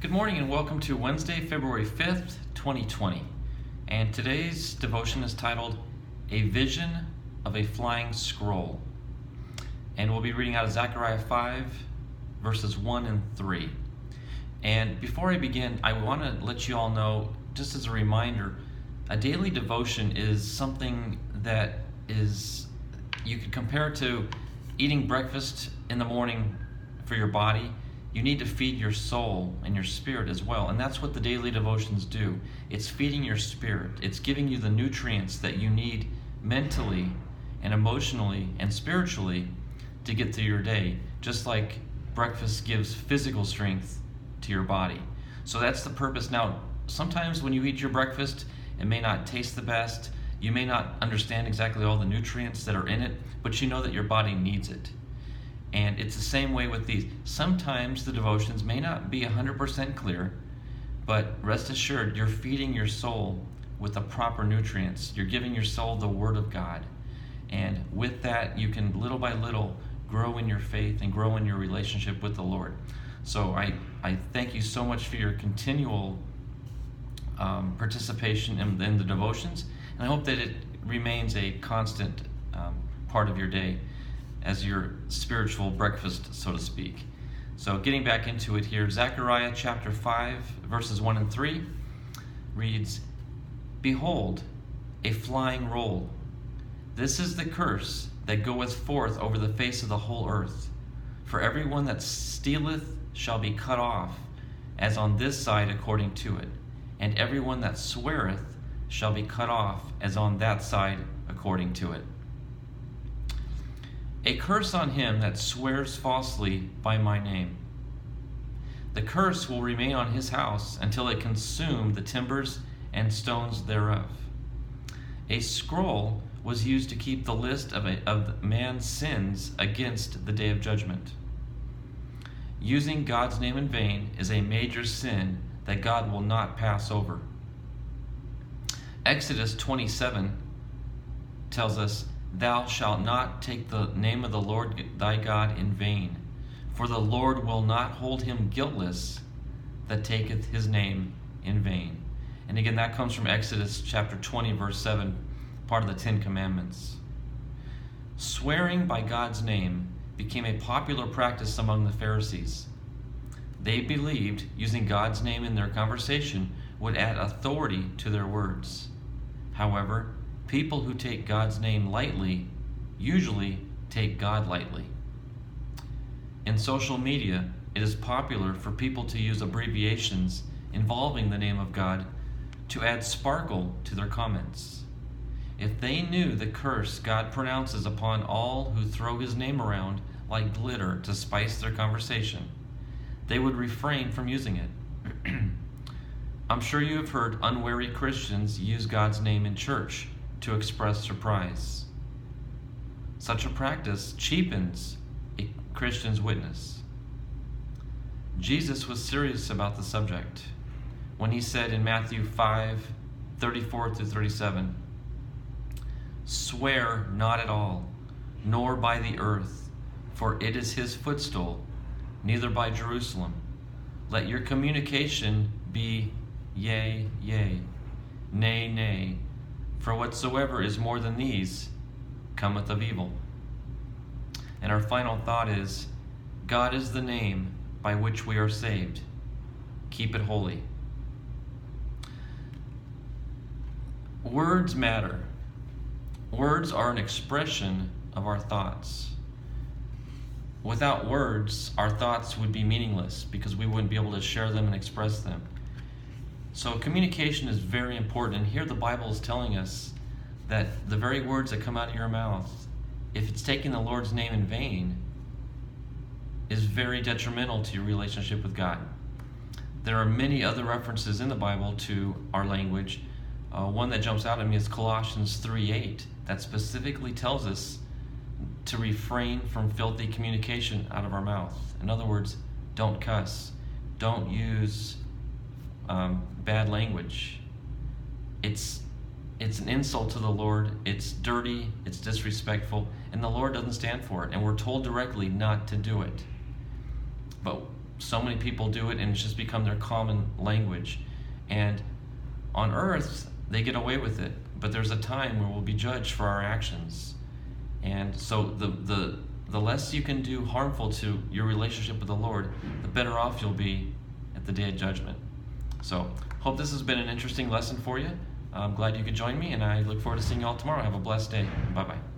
Good morning and welcome to Wednesday, February 5th, 2020. And today's devotion is titled, A Vision of a Flying Scroll. And we'll be reading out of Zechariah 5, verses 1 and 3. And before I begin, I want to let you all know, just as a reminder, a daily devotion is something that you could compare to eating breakfast in the morning for your body. You need to feed your soul and your spirit as well. And that's what the daily devotions do. It's feeding your spirit. It's giving you the nutrients that you need mentally and emotionally and spiritually to get through your day, just like breakfast gives physical strength to your body. So that's the purpose. Now, sometimes when you eat your breakfast, it may not taste the best. You may not understand exactly all the nutrients that are in it, but you know that your body needs it. And it's the same way with these. Sometimes the devotions may not be 100% clear, but rest assured, you're feeding your soul with the proper nutrients. You're giving your soul the Word of God. And with that, you can little by little grow in your faith and grow in your relationship with the Lord. So I thank you so much for your continual participation in the devotions. And I hope that it remains a constant part of your day as your spiritual breakfast, so to speak. So getting back into it here, Zechariah chapter 5, verses 1 and 3 reads, Behold, a flying roll. This is the curse that goeth forth over the face of the whole earth. For every one that stealeth shall be cut off, as on this side according to it. And every one that sweareth shall be cut off, as on that side according to it. A curse on him that swears falsely by my name. The curse will remain on his house until it consume the timbers and stones thereof. A scroll was used to keep the list of man's sins against the day of judgment. Using God's name in vain is a major sin that God will not pass over. Exodus 27 tells us, Thou shalt not take the name of the Lord thy God in vain, for the Lord will not hold him guiltless that taketh his name in vain. And again, that comes from Exodus chapter 20, verse 7, part of the Ten Commandments. Swearing by God's name became a popular practice among the Pharisees. They believed using God's name in their conversation would add authority to their words. However, people who take God's name lightly usually take God lightly. In social media, it is popular for people to use abbreviations involving the name of God to add sparkle to their comments. If they knew the curse God pronounces upon all who throw his name around like glitter to spice their conversation, they would refrain from using it. I'm sure you have heard unwary Christians use God's name in church to express surprise. Such a practice cheapens a Christian's witness. Jesus was serious about the subject when he said in Matthew 5:34-37, Swear not at all, nor by the earth, for it is his footstool, neither by Jerusalem. Let your communication be yea, yea, nay, nay, for whatsoever is more than these cometh of evil. And our final thought is, God is the name by which we are saved. Keep it holy. Words matter. Words are an expression of our thoughts. Without words, our thoughts would be meaningless because we wouldn't be able to share them and express them. So communication is very important, and here the Bible is telling us that the very words that come out of your mouth, if it's taking the Lord's name in vain, is very detrimental to your relationship with God. There are many other references in the Bible to our language. One that jumps out at me is Colossians 3:8, that specifically tells us to refrain from filthy communication out of our mouth. In other words, don't cuss, don't use bad language. It's an insult to the Lord. It's dirty, it's disrespectful, and the Lord doesn't stand for it. And we're told directly not to do it. But so many people do it, and it's just become their common language. And on earth, they get away with it, but there's a time where we'll be judged for our actions. And so the less you can do harmful to your relationship with the Lord, the better off you'll be at the day of judgment. So, hope this has been an interesting lesson for you. I'm glad you could join me, and I look forward to seeing you all tomorrow. Have a blessed day. Bye-bye.